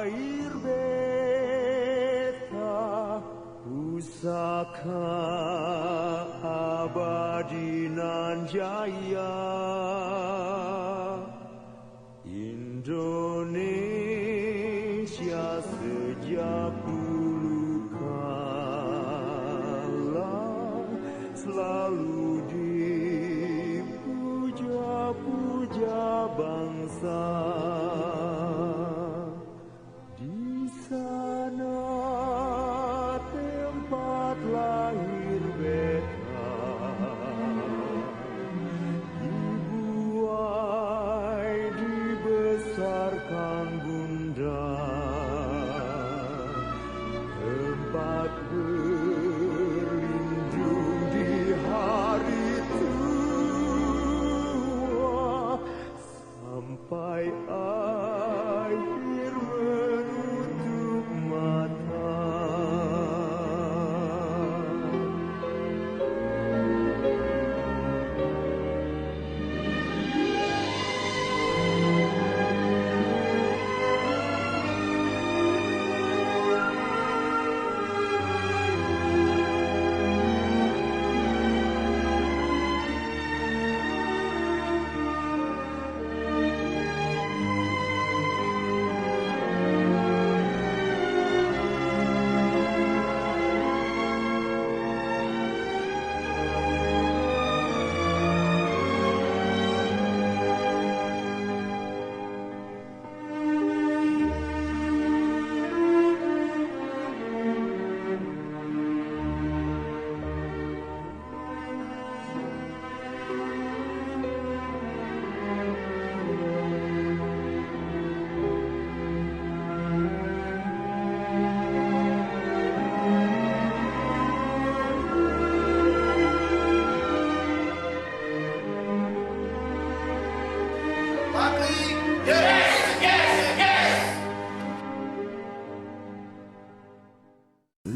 lahir beta pusaka abadi nan jaya Indonesia sejak dulu kala selalu dipuja-puja bangsa. Di sana tempat lahir beta, dibuai dibesarkan bunda, tempat berlindung di hari tua sampai akhir menutup mata.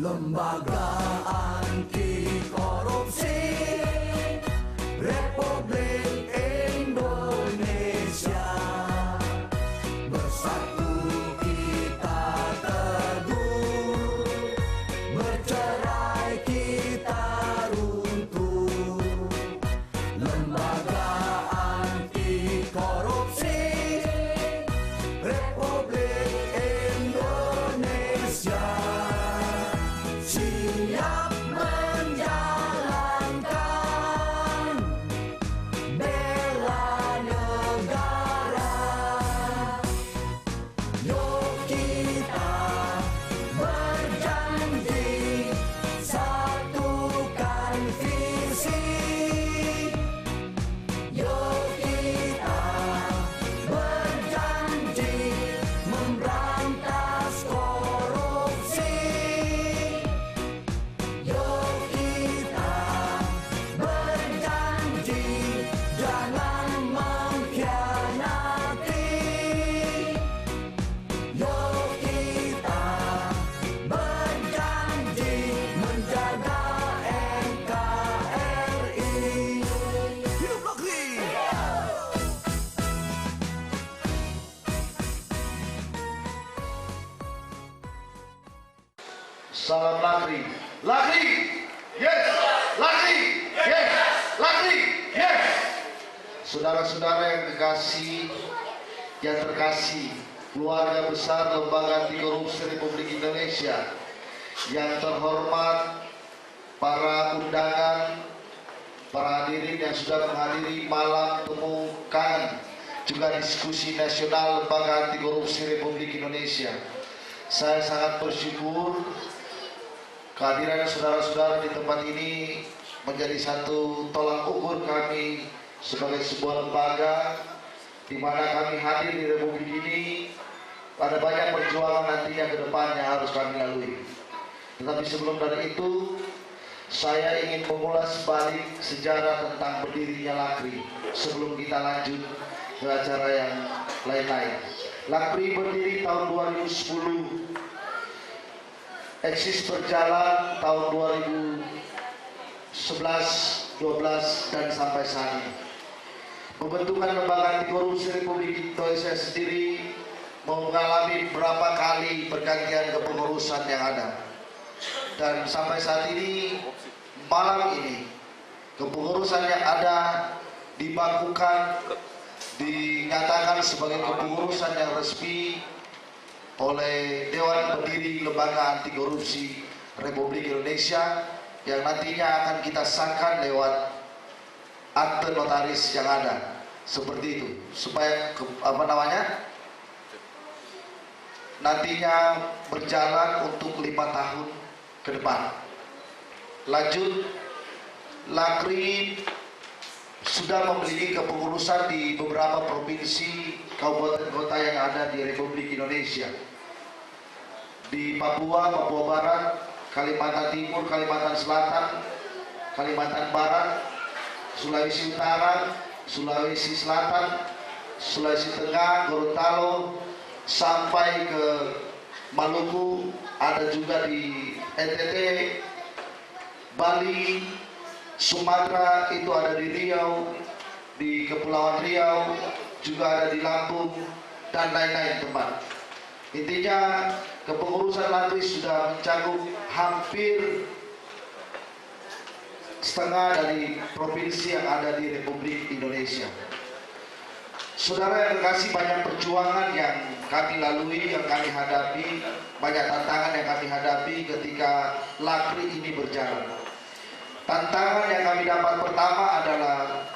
Lembaga anti korupsi Republik Indonesia, bersatu kita teguh, bercerai kita runtuh. Lembaga anti korupsi Republik Indonesia siap menjalankan bela negara. Yuk kita berjanji satukan visi. Yuk kita berjanji memberantas korupsi. Yuk kita berjanji jangan mengkhianati. Yuk kita berjanji menjaga NKRI. Hidup negeri! Salam Lagri. Lagri, yes. Lagri, yes. Lagri, yes. Saudara-saudara yang terkasih, keluarga besar Lembaga Anti Korupsi Republik Indonesia, yang terhormat para undangan, para hadirin yang sudah menghadiri malam temukan juga diskusi nasional Lembaga Anti Korupsi Republik Indonesia. Saya sangat bersyukur kehadiran saudara-saudara di tempat ini menjadi satu tolak ukur kami sebagai sebuah lembaga di mana kami hadir di Republik ini. Ada banyak perjuangan nantinya ke depannya harus kami lalui. Tetapi sebelum dari itu, saya ingin mengulas balik sejarah tentang berdirinya LAKRI sebelum kita lanjut ke acara yang lain-lain. LAKRI berdiri tahun 2010. Eksis berjalan tahun 2011, 12 dan sampai saat ini. Pembentukan Lembaga Anti Korupsi Republik Indonesia sendiri mengalami berapa kali pergantian kepengurusan yang ada. Dan sampai saat ini, malam ini, kepengurusan yang ada dibakukan, dinyatakan sebagai kepengurusan yang resmi oleh Dewan Pendiri Lembaga Anti Korupsi Republik Indonesia yang nantinya akan kita sahkan lewat akte notaris yang ada. Seperti itu, supaya nantinya berjalan untuk 5 tahun ke depan. Lanjut, LAKRI sudah memiliki kepengurusan di beberapa provinsi, kabupaten kota yang ada di Republik Indonesia. Di Papua, Papua Barat, Kalimantan Timur, Kalimantan Selatan, Kalimantan Barat, Sulawesi Utara, Sulawesi Selatan, Sulawesi Tengah, Gorontalo, sampai ke Maluku, ada juga di NTT, Bali, Sumatera, itu ada di Riau, di Kepulauan Riau, juga ada di Lampung, dan lain-lain tempat. Intinya kepengurusan LAKRI sudah mencakup hampir setengah dari provinsi yang ada di Republik Indonesia. Saudara yang terkasih, banyak perjuangan yang kami lalui, yang kami hadapi, banyak tantangan yang kami hadapi ketika LAKRI ini berjalan. Tantangan yang kami dapat pertama adalah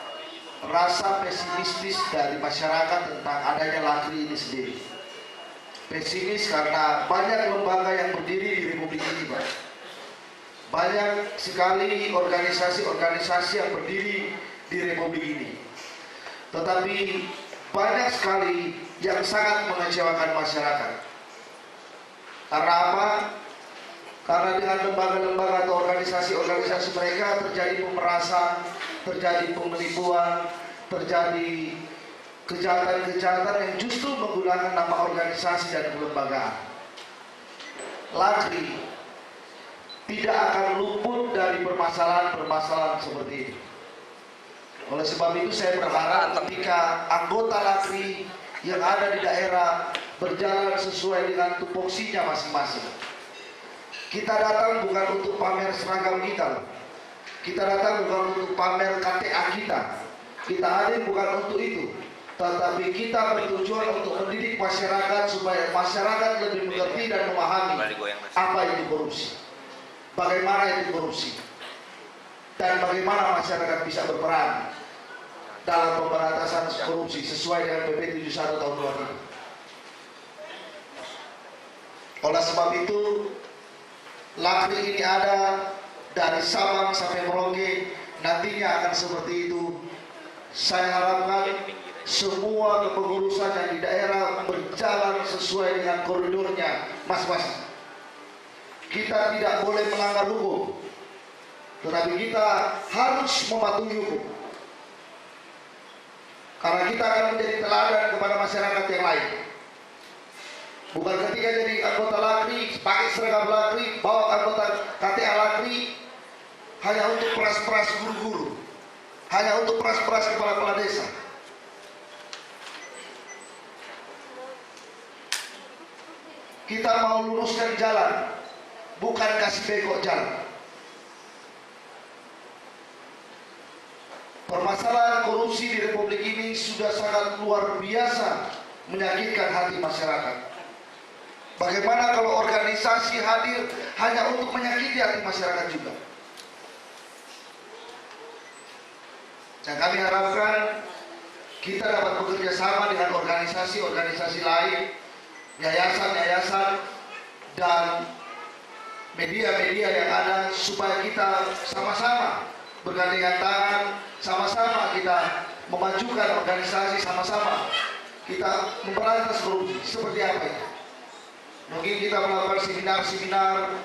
rasa pesimistis dari masyarakat tentang adanya LAKRI ini sendiri. Pesimis karena banyak lembaga yang berdiri di Republik ini, Pak. Banyak sekali organisasi-organisasi yang berdiri di Republik ini. Tetapi banyak sekali yang sangat mengecewakan masyarakat. Karena apa? Karena dengan lembaga-lembaga atau organisasi-organisasi mereka terjadi pemerasan, terjadi penipuan, terjadi kejahatan-kejahatan yang justru menggunakan nama organisasi dan kelembagaan. LAKRI tidak akan luput dari permasalahan-permasalahan seperti itu. Oleh sebab itu saya berharap ketika anggota LAKRI yang ada di daerah berjalan sesuai dengan tupoksinya masing-masing. Kita datang bukan untuk pamer seragam kita. Kita datang bukan untuk pamer KTA kita. Kita hadir bukan untuk itu. Tetapi kita bertujuan untuk mendidik masyarakat supaya masyarakat lebih mengerti dan memahami apa itu korupsi. Bagaimana itu korupsi. Dan bagaimana masyarakat bisa berperan dalam pemberantasan korupsi sesuai dengan PP 71 tahun 2000. Oleh sebab itu, LAKRI ini ada dari Sabang sampai Merauke, nantinya akan seperti itu. Saya harapkan semua kepengurusan yang di daerah berjalan sesuai dengan koridornya masing-masing. Kita tidak boleh melanggar hukum, tetapi kita harus mematuhi hukum. Karena kita akan menjadi teladan kepada masyarakat yang lain. Bukan ketika jadi anggota LAKRI, pakai seragam LAKRI, bawa anggota KTA LAKRI hanya untuk peras-peras guru-guru, hanya untuk peras-peras kepala-kepala desa. Kita mau luruskan jalan, bukan kasih bengkok jalan. Permasalahan korupsi di Republik ini sudah sangat luar biasa menyakitkan hati masyarakat. Bagaimana kalau organisasi hadir hanya untuk menyakiti hati masyarakat juga? Dan kami harapkan kita dapat bekerja sama dengan organisasi-organisasi lain, yayasan-yayasan, dan media-media yang ada supaya kita sama-sama bergandengan tangan, sama-sama kita memajukan organisasi, sama-sama kita memberantas korupsi. Seperti apa ya? Mungkin kita melakukan seminar-seminar,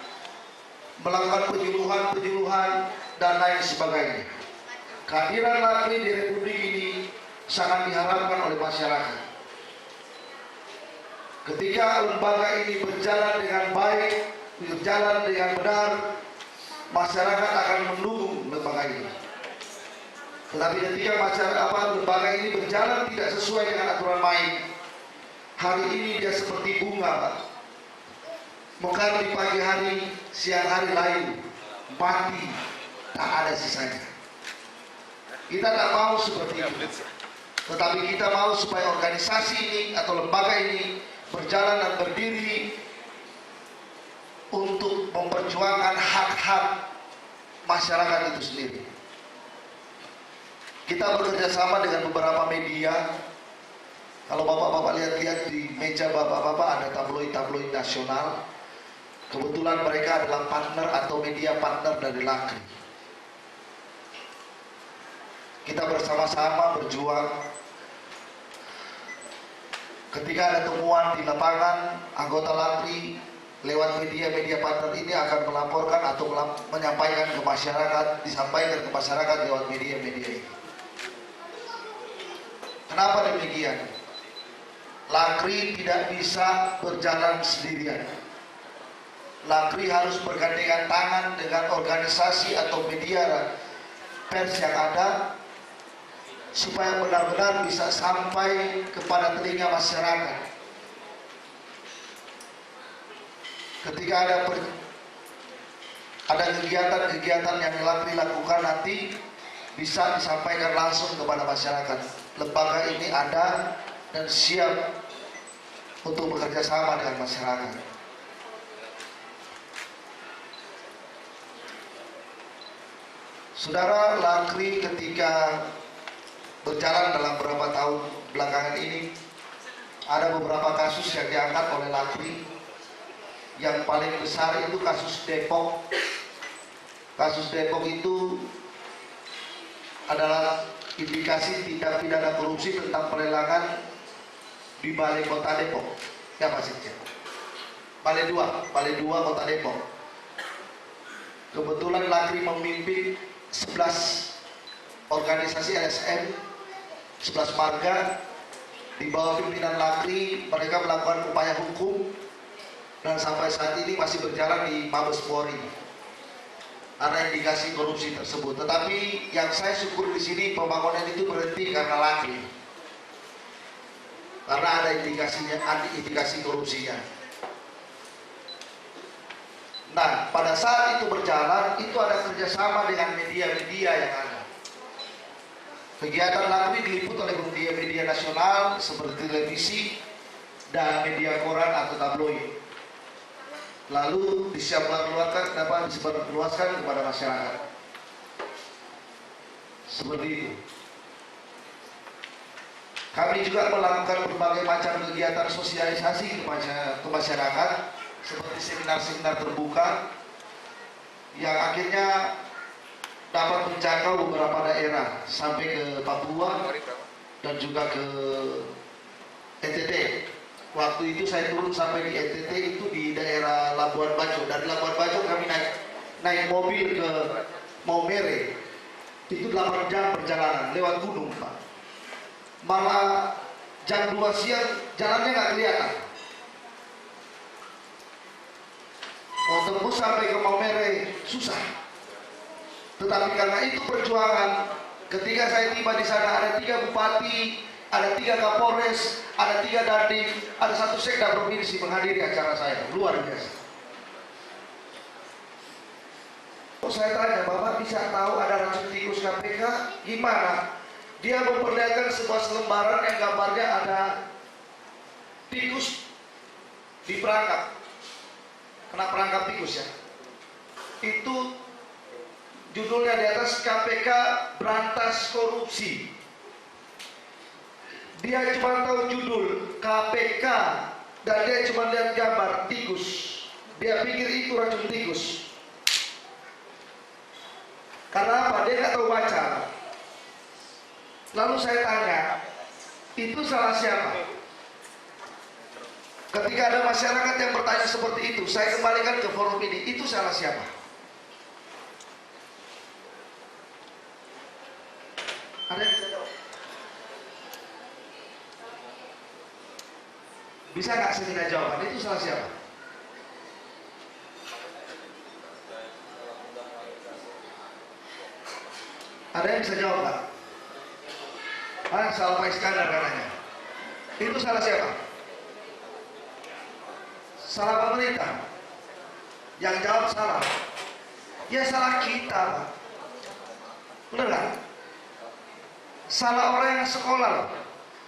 melakukan penyuluhan-penyuluhan, dan lain sebagainya. Kehadiran LAKRI di Republik ini sangat diharapkan oleh masyarakat. Ketika lembaga ini berjalan dengan baik, berjalan dengan benar, masyarakat akan mendukung lembaga ini. Tetapi ketika lembaga ini berjalan tidak sesuai dengan aturan main, Hari ini dia seperti bunga, Pak. Mekar di pagi hari, siang hari layu, mati, tak ada sisanya. Kita tak mau seperti itu. Tetapi kita mau supaya organisasi ini atau lembaga ini berjalan dan berdiri untuk memperjuangkan hak-hak masyarakat itu sendiri. Kita bekerja sama dengan beberapa media. Kalau bapak-bapak lihat-lihat di meja bapak-bapak ada tabloid-tabloid nasional. Kebetulan mereka adalah partner atau media partner dari LAKRI. Kita bersama-sama berjuang. Ketika ada temuan di lapangan, anggota LAKRI lewat media-media partner ini akan melaporkan atau menyampaikan ke masyarakat, disampaikan ke masyarakat lewat media-media ini. Kenapa demikian? LAKRI tidak bisa berjalan sendirian. LAKRI harus bergandengan tangan dengan organisasi atau media pers yang ada supaya benar-benar bisa sampai kepada telinga masyarakat. Ketika ada kegiatan-kegiatan yang LAKRI lakukan nanti bisa disampaikan langsung kepada masyarakat. Lembaga ini ada dan siap untuk bekerja sama dengan masyarakat. Saudara, LAKRI ketika berjalan dalam beberapa tahun belakangan ini, ada beberapa kasus yang diangkat oleh LAKRI. Yang paling besar itu kasus Depok. Kasus Depok itu adalah indikasi tindak pidana korupsi tentang pelelangan di Balai Kota Depok. Ya Pak Sekjen. Balai 2 Kota Depok. Kebetulan LAKRI memimpin 11 organisasi LSM, 11 marga di bawah pimpinan LAKRI. Mereka melakukan upaya hukum dan sampai saat ini masih berjalan di Mabes Polri karena indikasi korupsi tersebut. Tetapi yang saya syukur di sini pembangunan itu berhenti karena LAKRI, karena ada indikasi korupsinya. Nah, pada saat itu berjalan, itu ada kerjasama dengan media-media yang ada. Kegiatan LAKRI diliput oleh media-media nasional seperti televisi dan media koran atau tabloid. Lalu disebarluaskan kepada masyarakat. Seperti itu. Kami juga melakukan berbagai macam kegiatan sosialisasi ke masyarakat, seperti seminar-seminar terbuka yang akhirnya dapat menjangkau beberapa daerah sampai ke Papua dan juga ke NTT. Waktu itu saya turun sampai di NTT itu di daerah Labuan Bajo. Dari Labuan Bajo kami naik mobil ke Maumere. Itu 8 jam perjalanan lewat gunung, Pak. Malah jam 2 siang jalannya nggak kelihatan. Mau tembus sampai ke Maumere susah. Tetapi karena itu perjuangan, ketika saya tiba di sana ada 3 bupati, ada 3 kapolres, ada 3 dandim, ada 1 sekda provinsi menghadiri acara saya. Luar biasa. Saya tanya, Bapak bisa tahu ada racun tikus KPK? Gimana? Dia memperlihatkan sebuah selembaran yang gambarnya ada tikus di perangkap. Kena perangkap tikus ya. Itu judulnya di atas KPK berantas korupsi. Dia cuma tahu judul KPK dan dia cuma lihat gambar tikus. Dia pikir itu racun tikus. Karena apa? Dia nggak tahu baca. Lalu saya tanya, itu salah siapa? Ketika ada masyarakat yang bertanya seperti itu, saya kembalikan ke forum ini, itu salah siapa? Ada yang bisa jawab? Bisa nggak saya minta jawaban? Itu salah siapa? Ada yang bisa jawab nggak? Salah Pak Iskandar katanya. Itu salah siapa? Salah pemerintah? Yang jawab salah. Ya salah kita, Pak. Benar nggak? Salah orang yang sekolah,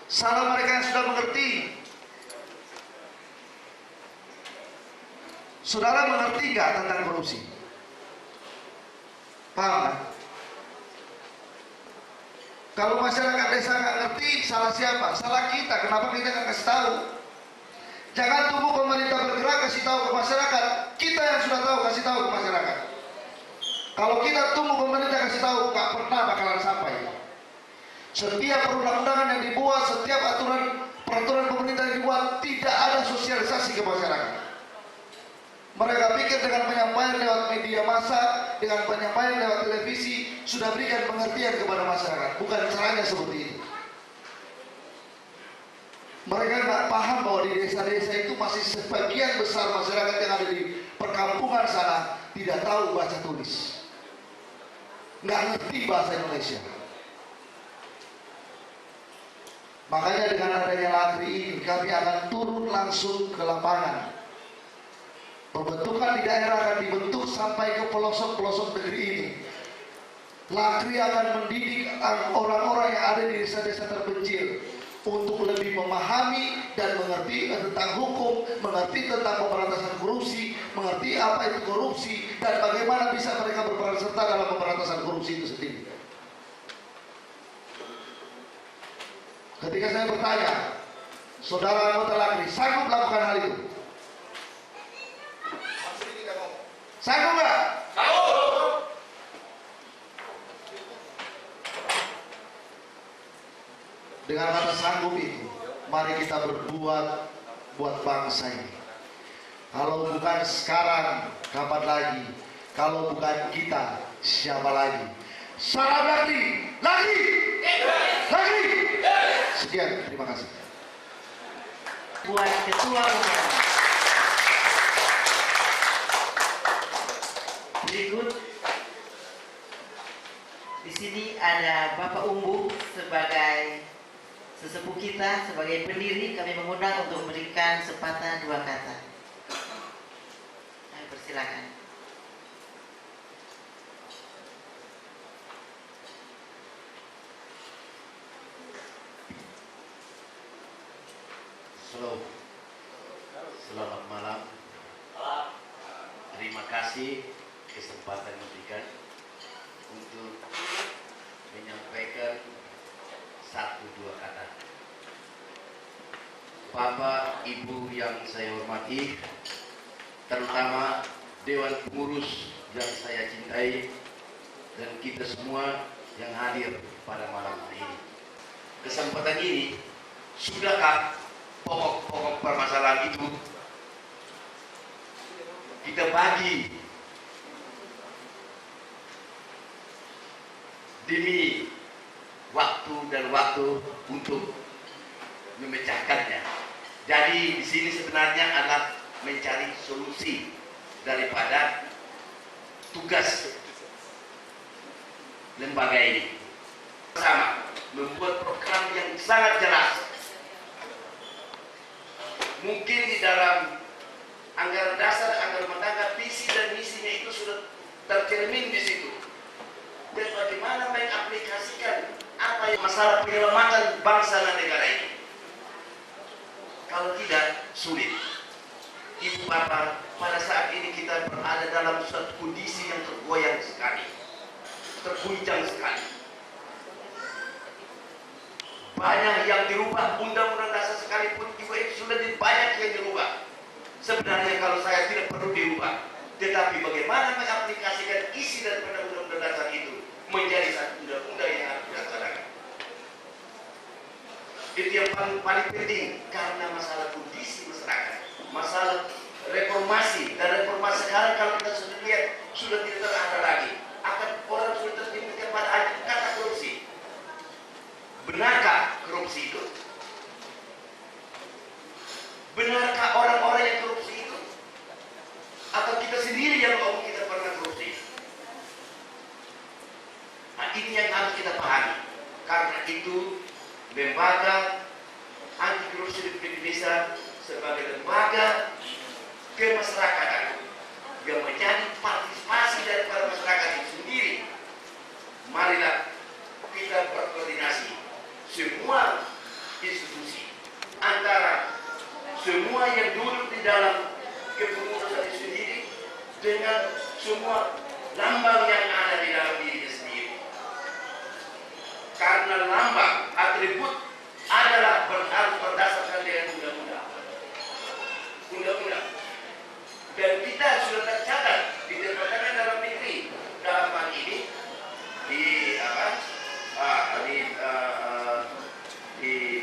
salah mereka yang sudah mengerti. Saudara mengerti nggak tentang korupsi? Paham kan? Kalau masyarakat desa nggak ngerti, salah siapa? Salah kita. Kenapa kita nggak kasih tahu? Jangan tunggu pemerintah bergerak kasih tahu ke masyarakat. Kita yang sudah tahu kasih tahu ke masyarakat. Kalau kita tunggu pemerintah kasih tahu, nggak pernah bakalan sampai. Setiap perundang-undangan yang dibuat, setiap peraturan pemerintah yang dibuat, tidak ada sosialisasi ke masyarakat. Mereka pikir dengan penyampaian lewat media massa, dengan penyampaian lewat televisi, sudah berikan pengertian kepada masyarakat. Bukan caranya seperti itu. Mereka nggak paham bahwa di desa-desa itu masih sebagian besar masyarakat yang ada di perkampungan sana tidak tahu baca tulis, nggak ngerti bahasa Indonesia. Makanya dengan adanya LAKRI ini kami akan turun langsung ke lapangan. Pembentukan di daerah akan dibentuk sampai ke pelosok-pelosok negeri ini. LAKRI akan mendidik orang-orang yang ada di desa-desa terpencil untuk lebih memahami dan mengerti tentang hukum, mengerti tentang pemberantasan korupsi, mengerti apa itu korupsi, dan bagaimana bisa mereka berperan serta dalam pemberantasan korupsi itu sendiri. Ketika saya bertanya, saudara anggota LAKRI sanggup melakukan hal itu? Sanggup nggak? Sanggup. Dengan kata sanggup itu, mari kita berbuat buat bangsa ini. Kalau bukan sekarang, kapan lagi? Kalau bukan kita, siapa lagi? Salam LAKRI, LAKRI, LAKRI. Sekian, terima kasih. Buat Ketua Umum. Berikut di sini ada Bapak Umbu sebagai sesepuh kita, sebagai pendiri, kami mengundang untuk memberikan sepatah dua kata. Kami persilakan. Halo, selamat malam. Terima kasih kesempatan diberikan untuk menyampaikan satu dua kata. Bapak, Ibu yang saya hormati, terutama Dewan Pengurus yang saya cintai, dan kita semua yang hadir pada malam hari ini. Kesempatan ini, sudahkah pokok-pokok permasalahan itu kita bagi demi waktu dan waktu untuk memecahkannya. Jadi di sini sebenarnya adalah mencari solusi daripada tugas lembaga ini. Pertama, membuat program yang sangat jelas. Mungkin di dalam anggaran dasar, anggaran rumah tangga, visi dan misinya itu sudah tercermin di situ. Dan bagaimana mengaplikasikan apa yang masalah penyelamatan bangsa dan negara ini. Kalau tidak, sulit. Ibu Bapak, pada saat ini kita berada dalam suatu kondisi yang tergoyang sekali, terguncang sekali. Banyak yang dirubah, undang-undang dasar sekalipun juga itu sudah banyak yang dirubah. Sebenarnya kalau saya tidak perlu dirubah, tetapi bagaimana mengaplikasikan isi daripada undang-undang dasar itu menjadi satu undang-undang yang harus dilaksanakan. Itu yang paling penting, karena masalah kondisi masyarakat, masalah reformasi, dan reformasi sekarang kalau kita sudah lihat sudah tidak ada lagi. Akan orang sudah terjebak pada kata korupsi. Benarkah korupsi itu? Benarkah orang-orang yang korupsi itu? Atau kita sendiri yang ngomong kita pernah korupsi? Nah, ini yang harus kita pahami. Karena itu lembaga anti korupsi di Indonesia sebagai lembaga kemasyarakatan yang menjadi partisipasi daripada masyarakat itu sendiri. Marilah kita berkoordinasi semua institusi antara semua yang duduk di dalam kepengurusan itu sendiri dengan semua lambang yang ada di dalam dirinya sendiri. Karena lambang atribut adalah harus berdasarkan dengan undang-undang. Dan kita sudah tercatat di Departemen Dalam Negeri dalam hal ini di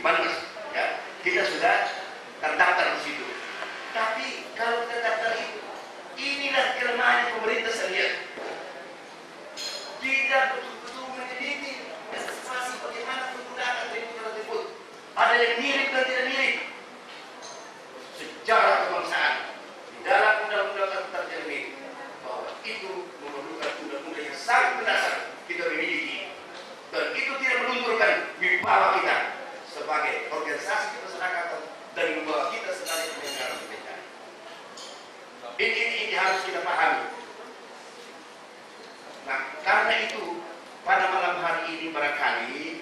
Banmas, ya, kita sudah terdaftar di situ. Tapi kalau kita daftar itu, inilah kelemahan pemerintah sendiri. Tidak betul-betul meneliti estimasi bagaimana penggunaan atribut tersebut. Ada yang mirip dan tidak mirip. Secara kebangsaan di dalam undang-undang tercermin bahwa itu memerlukan undang-undang yang sangat mendasar kita miliki, dan itu tidak melunturkan wibawa kita sebagai organisasi kemasyarakatan dan wibawa kita sebagai penyelenggara pemerintahan. Ini harus kita pahami. Nah, karena itu pada malam hari ini barangkali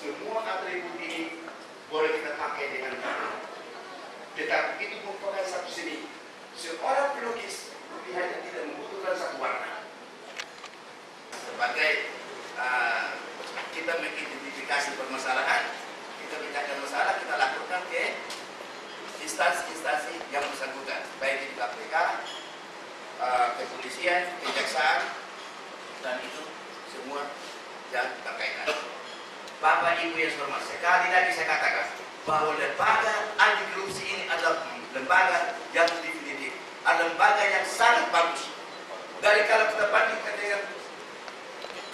semua atribut ini boleh kita pakai dengan baik. Tetapi itu merupakan satu seni. Seorang pelukis hanya tidak membutuhkan satu warna. Sebagai kita mengidentifikasi permasalahan, kita pecahkan masalah, kita lakukan ke instansi-instansi yang bersangkutan, baik di KPK, kepolisian, kejaksaan, dan itu semua yang berkaitan. Bapak Ibu yang hormat, sekali lagi saya katakan bahwa lembaga anti korupsi ini adalah lembaga yang definitif, adalah lembaga yang sangat bagus. Dari kalau kita bandingkan dengan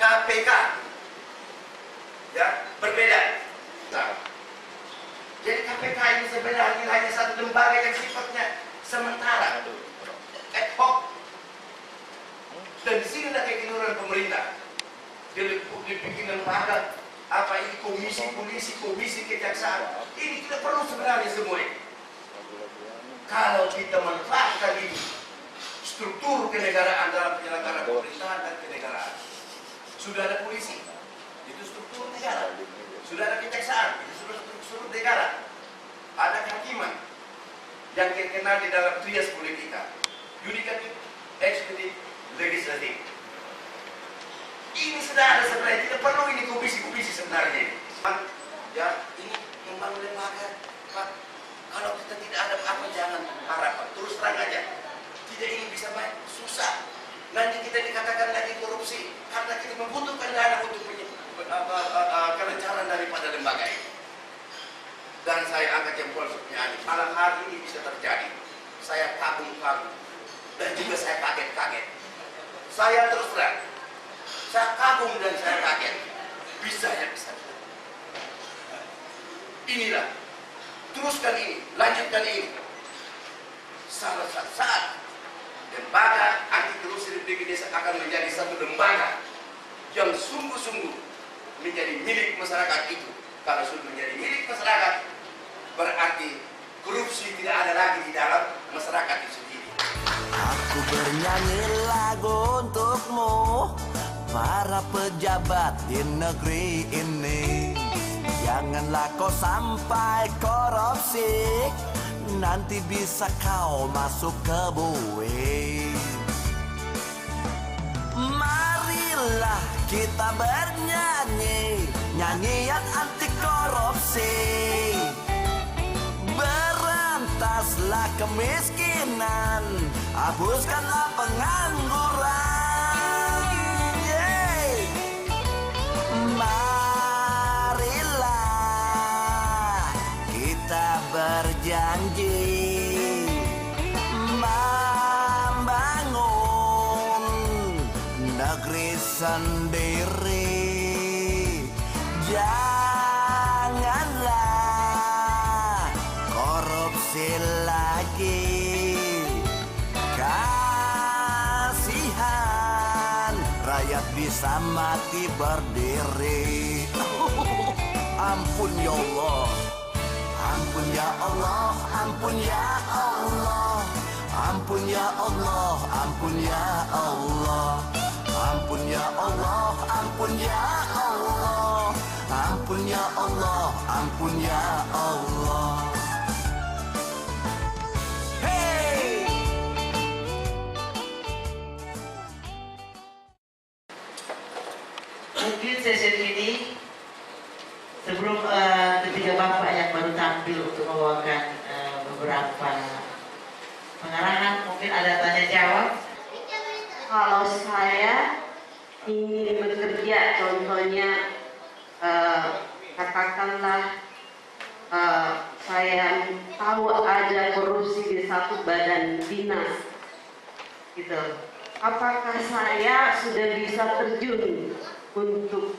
KPK, ya berbeda. Nah, jadi KPK ini sebenarnya hanya satu lembaga yang sifatnya sementara, ad hoc. Dan di sini ada kekeliruan pemerintah. Dia dibikin lembaga apa ini, komisi polisi, komisi kejaksaan. Ini tidak perlu sebenarnya semua ini. Kalau kita manfaatkan ini struktur kenegaraan dalam penyelenggaraan pemerintahan dan kenegaraan. Sudah ada polisi, itu struktur negara. Sudah ada kejaksaan, itu struktur negara. Ada kehakiman yang terkenal di dalam trias politika, yudikatif, eksekutif, legislatif. Ini sudah ada sebenarnya, tidak perlu ini komisi-komisi sebenarnya. Ya, ini membangun lembaga, Pak. Kalau kita tidak ada apa, jangan harap, Pak. Terus terang aja. Tidak ini bisa baik, susah. Nanti kita dikatakan lagi korupsi karena kita membutuhkan dana untuk kelancaran daripada lembaga ini. Dan saya angkat jempol sebenarnya. Malam hari ini bisa terjadi. Saya kagum-kagum dan juga saya kaget-kaget. Saya terus terang, saya kagum dan saya kaget. Bisa ya, bisa. Inilah, teruskan ini, lanjutkan ini. Salah satu saat lembaga anti korupsi Republik Indonesia akan menjadi satu lembaga yang sungguh-sungguh menjadi milik masyarakat itu. Kalau sudah menjadi milik masyarakat, berarti korupsi tidak ada lagi di dalam masyarakat itu sendiri. Aku bernyanyi lagu untukmu, para pejabat di negeri ini. Janganlah kau sampai korupsi, nanti bisa kau masuk ke bui. Marilah kita bernyanyi, nyanyian anti korupsi. Berantaslah kemiskinan, hapuskanlah pengangguran. Yeay. Marilah kita berjanji membangun negeri sendiri. Janganlah korupsi lagi. Kasihan rakyat bisa mati berdiri. Ampun ya Allah, Ampun ya Allah, ampun ya Allah. Ampun ya Allah, ampun ya Allah. Ampun ya Allah, ampun ya Allah. Ampun ya Allah, ampun ya Allah. Hey! Mungkin sesi ini sebelum ketiga bapak yang baru tampil untuk membawakan beberapa pengarahan, mungkin ada tanya jawab. Kalau saya ingin bekerja, contohnya katakanlah saya tahu ada korupsi di satu badan dinas, gitu. Apakah saya sudah bisa terjun untuk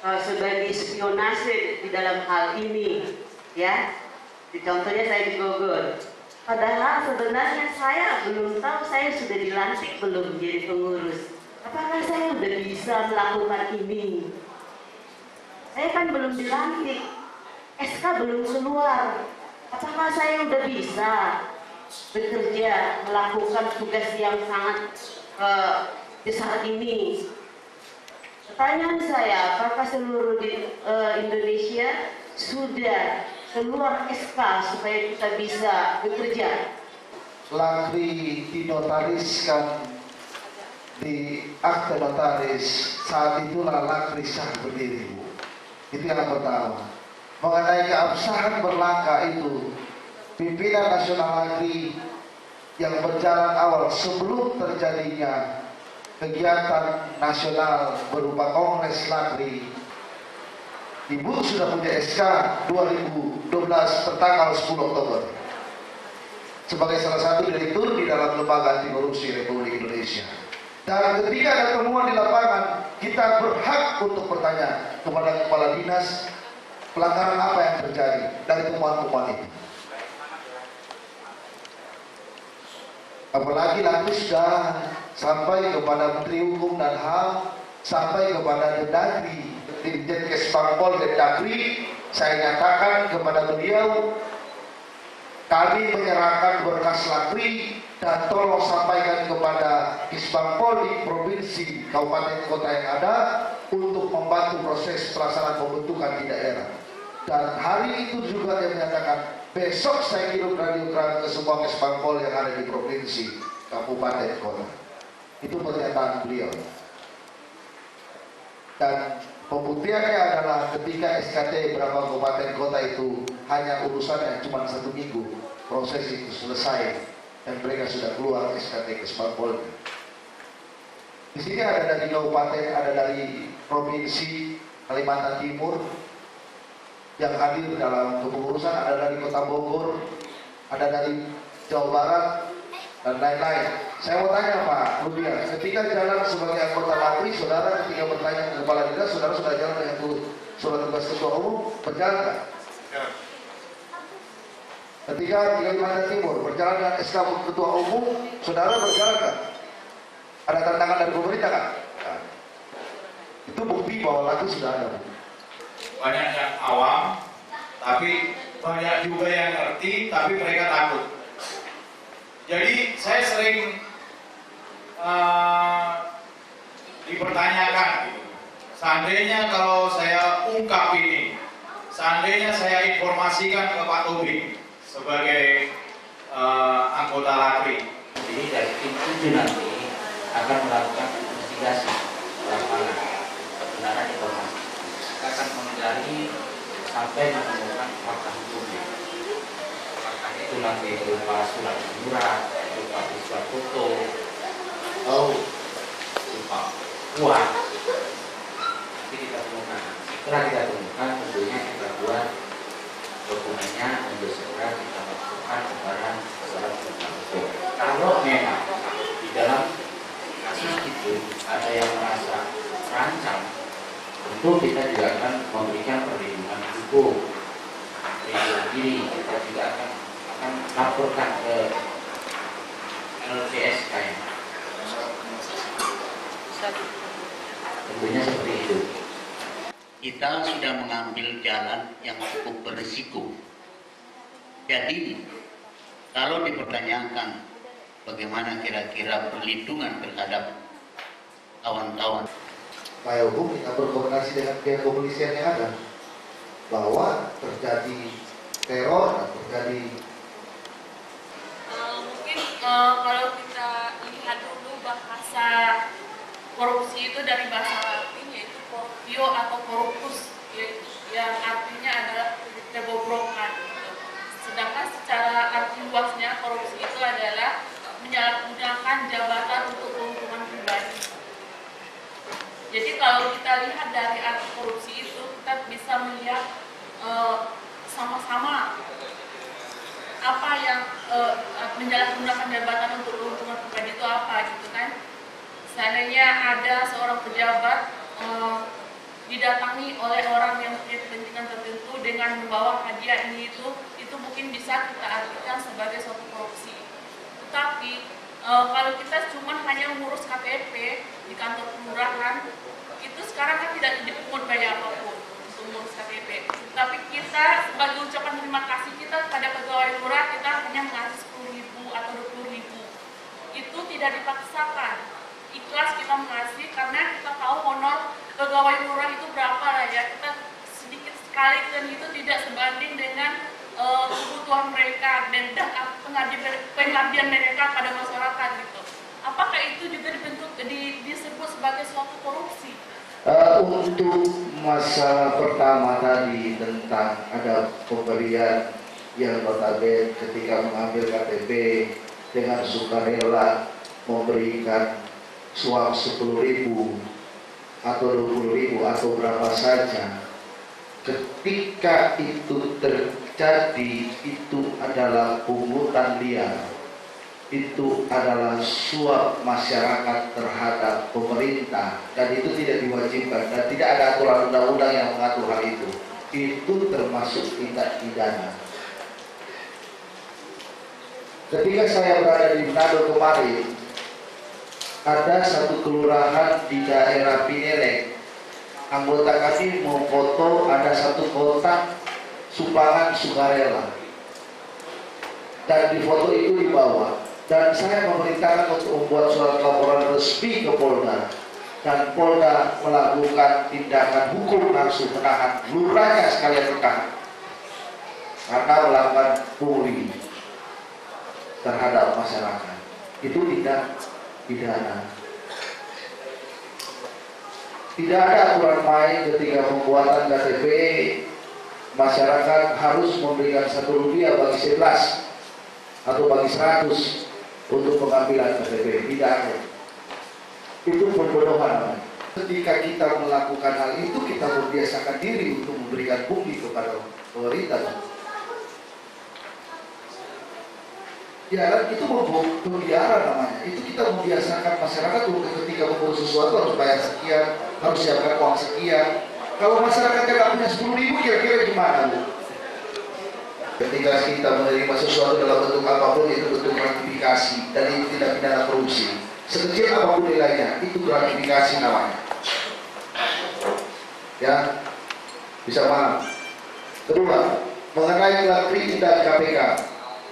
sebagai spionase di dalam hal ini, ya? Contohnya saya di Bogor. Padahal sebenarnya saya belum tahu saya sudah dilantik belum jadi pengurus. Apakah saya sudah bisa melakukan ini? Saya kan belum dilantik, SK belum keluar. Apakah saya sudah bisa bekerja, melakukan tugas yang sangat besar ini? Pertanyaan saya, apakah seluruh di Indonesia sudah keluar SK supaya kita bisa bekerja? Lakri dinotariskan di akte notaris, saat itulah Lakri sah berdiri, Bu. Itu yang pertama. Mengenai keabsahan berlangka itu, pimpinan nasional Lakri yang berjalan awal sebelum terjadinya kegiatan nasional berupa Kongres Lakri, Ibu sudah punya SK 2012 tertanggal 10 Oktober sebagai salah satu direktur di dalam lembaga anti korupsi Republik Indonesia. Dan ketika ada temuan di lapangan, kita berhak untuk bertanya kepada kepala dinas pelanggaran apa yang terjadi dari temuan-temuan itu. Apalagi nanti sudah sampai kepada Menteri Hukum dan HAM, sampai kepada Mendagri, Dirjen Kesbangpol Mendagri. Saya nyatakan kepada beliau, kami menyerahkan berkas Lakri dan tolong sampaikan kepada Kesbangpol di provinsi, kabupaten, kota yang ada untuk membantu proses pelaksanaan pembentukan di daerah. Dan hari itu juga dia menyatakan, besok saya kirim radiogram ke semua Kesbangpol yang ada di provinsi, kabupaten, kota. Itu pernyataan beliau. Dan pembuktiannya adalah ketika SKT berapa kabupaten kota itu hanya urusannya cuma 1 minggu, proses itu selesai dan mereka sudah keluar SKT Kesbangpol. Di sini ada dari kabupaten, ada dari provinsi Kalimantan Timur yang hadir dalam kepengurusan, ada dari Kota Bogor, ada dari Jawa Barat dan lain-lain. Saya mau tanya Pak Rudian, ketika jalan sebagai anggota Lakri, saudara ketika bertanya ke kepala dinas, saudara sudah jalan dengan surat tugas ketua umum, berjalan nggak? Ya. Ketika di Kalimantan Timur berjalan dengan SK ketua umum, saudara berjalan nggak? Ada tantangan dari pemerintah kan? Nah, itu bukti bahwa Lakri sudah ada. Banyak yang awam, tapi banyak juga yang ngerti, tapi mereka takut. Jadi saya sering dipertanyakan gitu. Seandainya kalau saya ungkap ini, seandainya saya informasikan ke Pak Tobing sebagai anggota Lakri. Jadi dari tim itu nanti akan melakukan investigasi lapangan kebenaran informasi. Kita akan menggali sampai menemukan fakta hukumnya. Fakta itu nanti berupa surat menyurat, berupa visual foto, atau berupa uang. Nanti kita temukan. Setelah kita temukan, tentunya kita buat dokumennya untuk segera kita masukkan ke barang surat hukum. Kalau memang di dalam kasus itu ada yang merasa terancam, tentu kita juga akan memberikan perlindungan hukum. Perlindungan diri kita juga akan laporkan ke LPSK. Tentunya seperti itu. Kita sudah mengambil jalan yang cukup berisiko Jadi kalau dipertanyakan bagaimana kira-kira perlindungan terhadap kawan-kawan, Upaya hukum kita berkoordinasi dengan pihak kepolisian yang ada bahwa terjadi teror dan terjadi mungkin kalau kita lihat dulu bahasa korupsi itu dari bahasa Latin yaitu corruptio atau corruptus, yang artinya adalah kebobrokan. Sedangkan secara arti luasnya korupsi itu adalah menyalahgunakan jabatan untuk keuntungan pribadi. Jadi kalau kita lihat dari arti korupsi itu, kita bisa melihat sama-sama apa yang menyalahgunakan jabatan untuk keuntungan pribadi itu apa gitu kan. Seandainya ada seorang pejabat didatangi oleh orang yang punya kepentingan tertentu dengan membawa hadiah ini itu mungkin bisa kita artikan sebagai suatu korupsi. Tetapi kalau kita cuma hanya mengurus KTP di kantor kelurahan, itu sekarang kan tidak dipungut biaya apapun untuk mengurus KTP. Tapi kita sebagai ucapan terima kasih kita kepada pegawai lurah, kita hanya mengasih 10.000 atau 20.000. Itu tidak dipaksakan. Ikhlas kita mengasih karena kita tahu honor pegawai lurah itu berapa lah ya. Kita sedikit sekali dan itu tidak sebanding dengan kebutuhan mereka dan pengabdian mereka pada masyarakat gitu. Apakah itu juga disebut sebagai suatu korupsi? Untuk masalah pertama tadi tentang ada pemberian yang notabene ketika mengambil KTP dengan sukarela memberikan suap 10.000 atau 20.000 atau berapa saja, ketika itu terjadi itu adalah pungutan liar, itu adalah suap masyarakat terhadap pemerintah dan itu tidak diwajibkan dan tidak ada aturan undang-undang yang mengatur hal itu termasuk tindak pidana. Ketika saya berada di Manado kemarin, ada satu kelurahan di daerah Pineleng, anggota kami memfoto ada satu kotak sumbangan sukarela dan di foto itu dibawa. Dan saya memerintahkan untuk membuat surat laporan resmi ke Polda dan Polda melakukan tindakan hukum langsung menahan lurahnya sekalian ditahan karena melakukan pungli terhadap masyarakat. Itu tidak pidana. Tidak ada aturan main ketika pembuatan KTP masyarakat harus memberikan Rp1 bagi 11 atau bagi 100 untuk pengambilan KTP. Tidak ada. Itu pembodohan. Ketika kita melakukan hal itu, kita membiasakan diri untuk memberikan bukti kepada pemerintah. Ya kan, itu pembiaran namanya. Itu kita membiasakan masyarakat untuk ketika mengurus sesuatu harus bayar sekian, harus siapkan uang sekian. Kalau masyarakat tidak punya 10.000, kira-kira gimana Bu? Ketika kita menerima sesuatu dalam bentuk apapun itu bentuk gratifikasi dan itu tidak pidana korupsi. Sekecil apapun nilainya, itu gratifikasi namanya. Ya, bisa paham. Kedua, mengenai LAKRI dan KPK.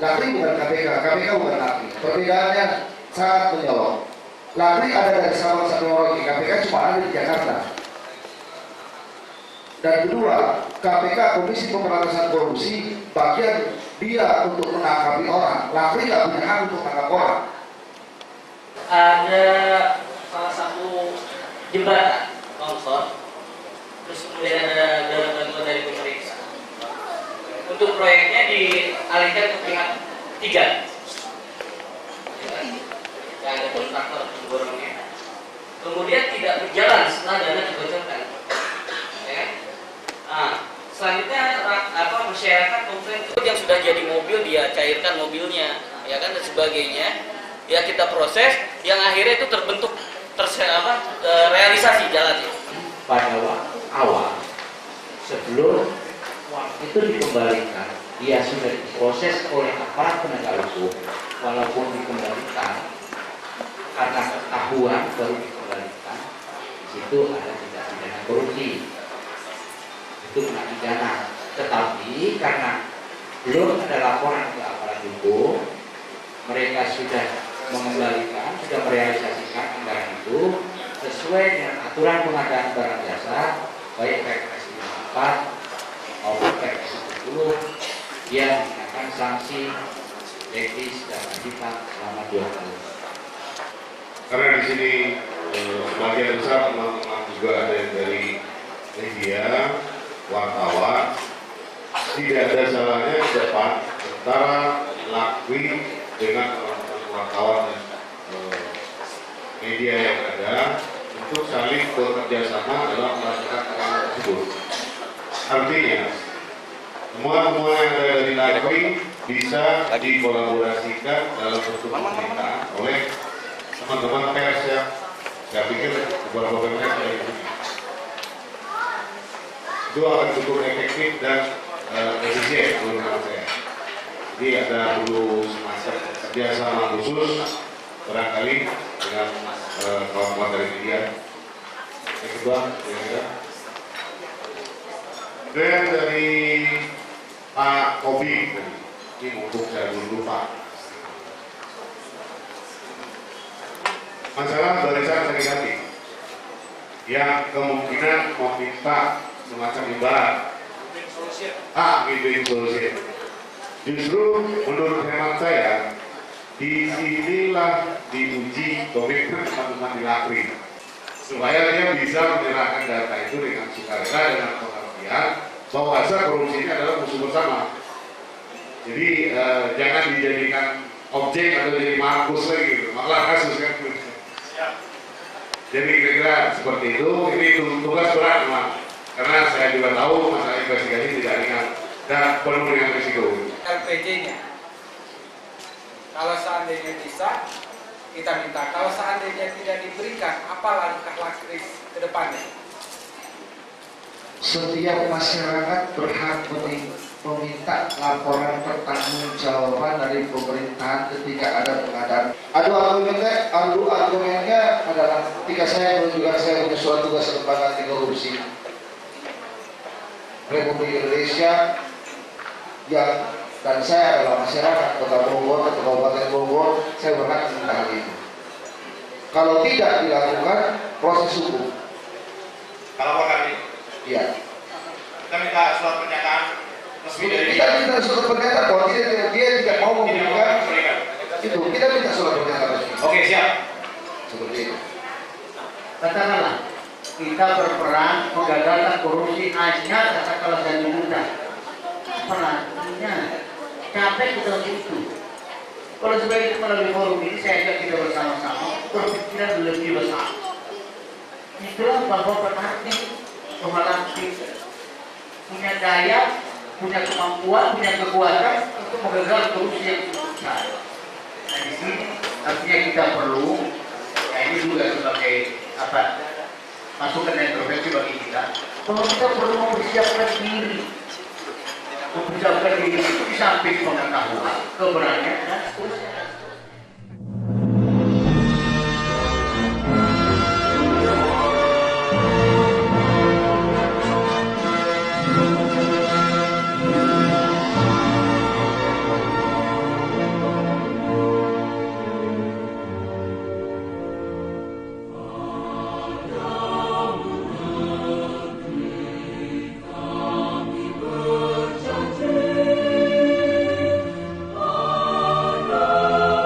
LAKRI bukan KPK, KPK bukan LAKRI. Perbedaannya sangat menjawab. LAKRI ada dari Sabang sampai Merauke, KPK cuma ada di Jakarta. Dan kedua, KPK Komisi Pemberantasan Korupsi bagian dia untuk menangkapi orang. LAKRI nggak punya hak untuk menangkap orang. Ada salah satu jembatan longsor, terus kemudian ada bantuan dari pemerintah. Untuk proyeknya dialihkan ke pihak 3. Ya, ada kontraktor borongnya. Kemudian tidak berjalan setelah dana dibocorkan. Selanjutnya masyarakat komplain yang sudah jadi mobil dia cairkan mobilnya, ya kan, dan sebagainya. Ya kita proses, yang akhirnya itu terbentuk realisasi jalan itu. Pada waktu awal sebelum uang itu dikembalikan, dia sudah diproses oleh aparat penegak hukum, walaupun dikembalikan karena ketahuan baru dikembalikan. Di situ ada tindak pidana korupsi. Itu kena pidana, tetapi karena belum ada laporan ke aparat hukum, mereka sudah mengembalikan, sudah merealisasikan anggaran itu sesuai dengan aturan pengadaan barang jasa, baik PPS 54 maupun PPS 10 yang dikenakan sanksi etis dan akibat selama 2 tahun. Karena di sini sebagian besar teman-teman juga ada yang dari media, wartawan, tidak ada salahnya ke depan antara LAKRI dengan wartawan dan media yang ada untuk saling bekerja sama dalam melakukan hal tersebut. Artinya, semua yang ada dari LAKRI bisa dikolaborasikan dalam bentuk pemerintahan oleh teman-teman pers yang saya pikir beberapa pers dari itu akan cukup efektif dan efisien menurut saya. Jadi ada perlu semacam kerjasama khusus barangkali dengan kawan-kawan dari media. Yang kedua, dan dari Pak Kobi, ini untuk saya dulu Pak. Masalah barisan sakit hati yang kemungkinan meminta semacam imbalan. Win-win solution. Justru menurut hemat saya, disinilah diuji komitmen teman-teman di LAKRI supaya dia bisa menyerahkan data itu dengan sukarela dengan pengertian bahwa korupsi ini adalah musuh bersama. Jadi jangan dijadikan objek atau jadi markus lagi, malah kasus kan. Jadi kira-kira seperti itu. Ini tugas berat memang, karena saya juga tahu masalah investigasi tidak ringan dan penuh dengan risiko. LPG-nya, kalau seandainya bisa, kita minta. Kalau seandainya tidak diberikan, apa langkah LAKRI ke depannya? Setiap masyarakat berhak meminta laporan pertanggungjawaban dari pemerintahan ketika ada pengadaan. Adu argumennya adalah ketika saya menunjukkan saya punya suatu tugas lembaga anti korupsi Republik Indonesia dan saya adalah masyarakat Kota Bogor atau Kabupaten Bogor, saya berhak meminta hal itu. Kalau tidak dilakukan, proses hukum. Kalau kami, iya. Kita minta surat pernyataan. Kita minta surat pernyataan kalau dia tidak mau memberikan itu, kita minta surat pernyataan. Oke, siap. Seperti itu. Katakanlah kita berperan menggagalkan korupsi hanya katakanlah dan mudah. Apalagi capek kita itu. Kalau sebagai itu melalui forum ini saya ajak kita bersama-sama berpikiran lebih besar. Itulah bahwa penarti pemerhati punya daya, punya kemampuan, punya kekuatan untuk menggagal korupsi yang besar. Nah di sini artinya kita perlu, ya ini juga sebagai masukan dan intervensi bagi kita, bahwa kita perlu mempersiapkan diri. Mempersiapkan diri itu di samping pengetahuan, keberanian dan seterusnya. Berjanji pada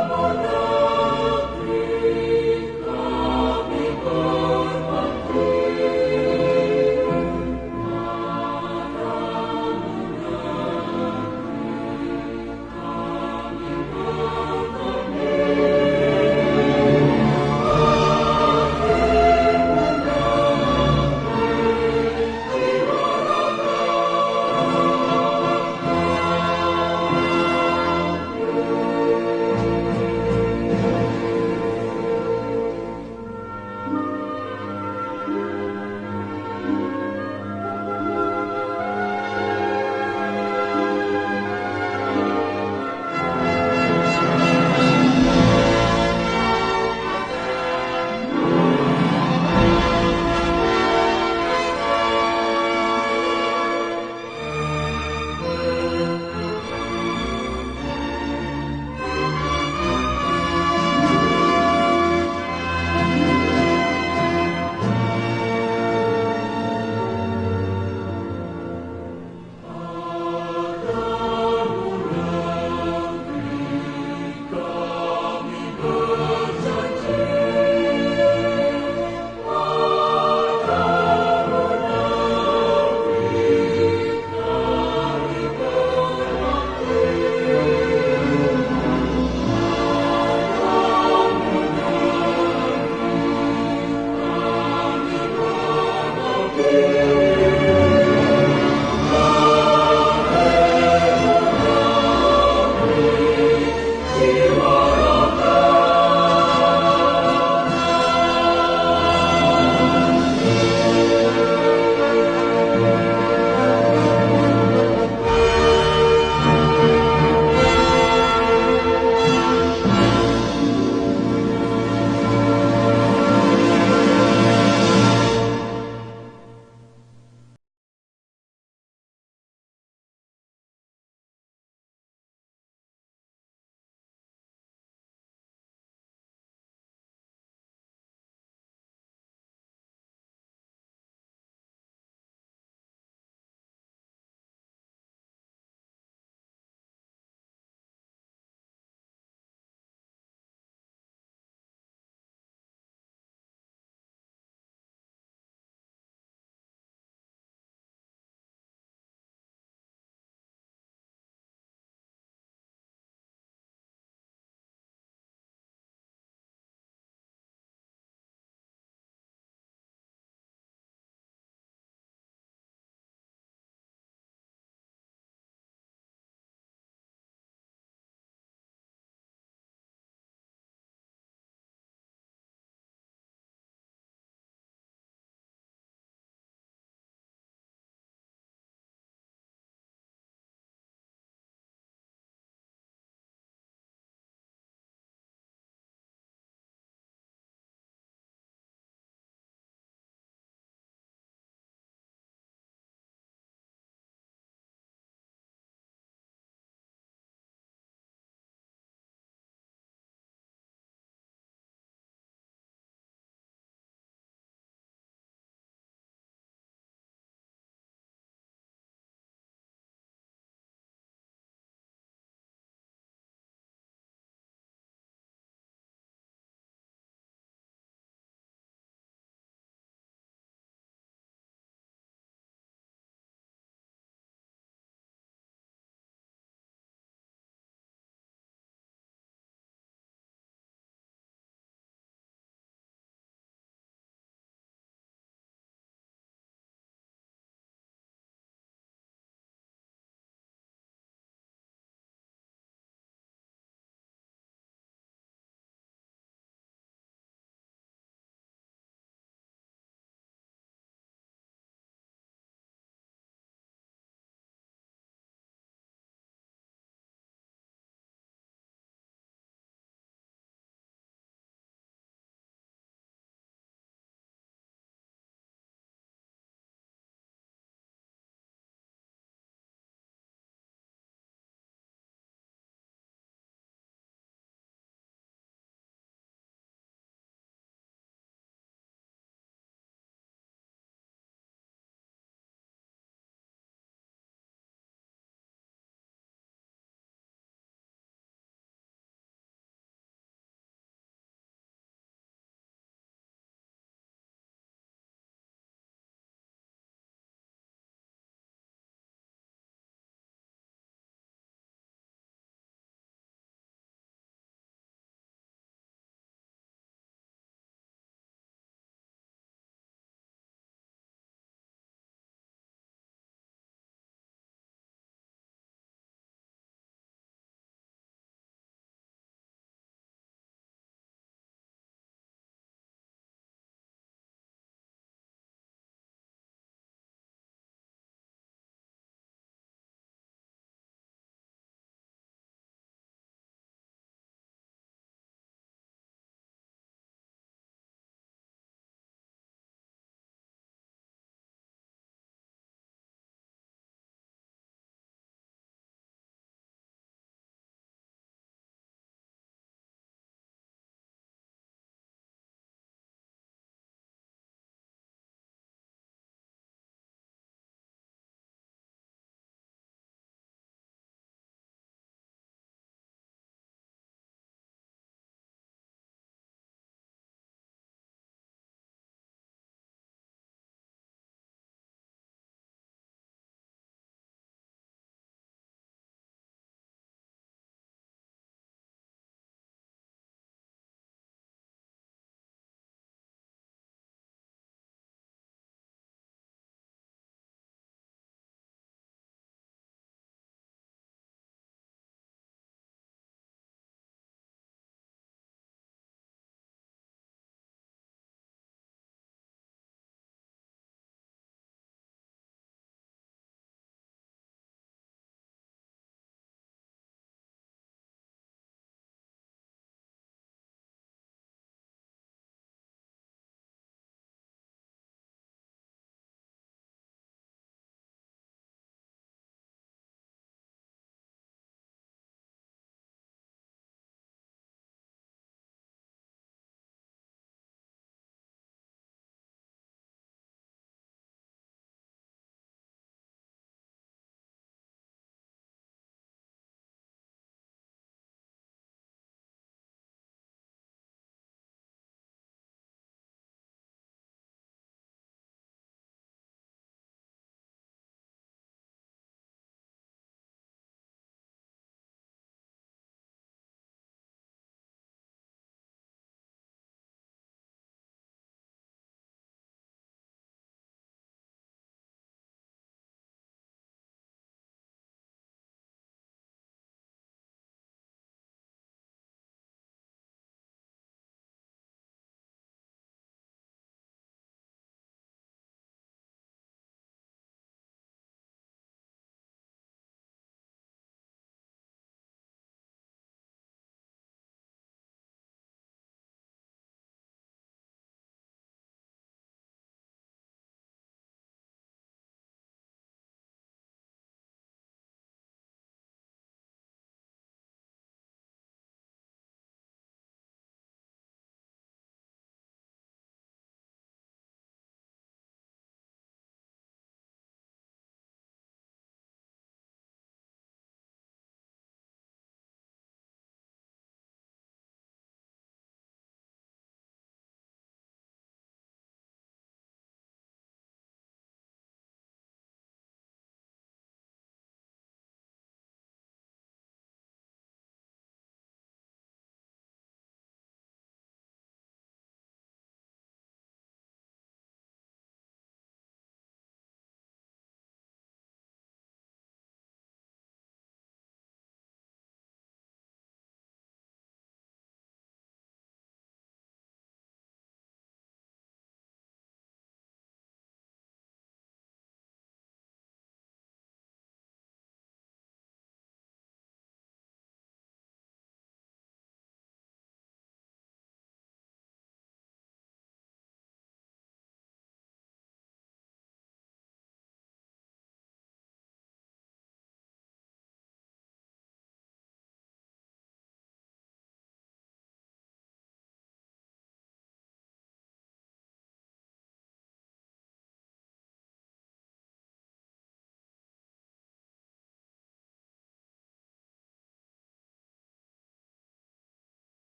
Thank you.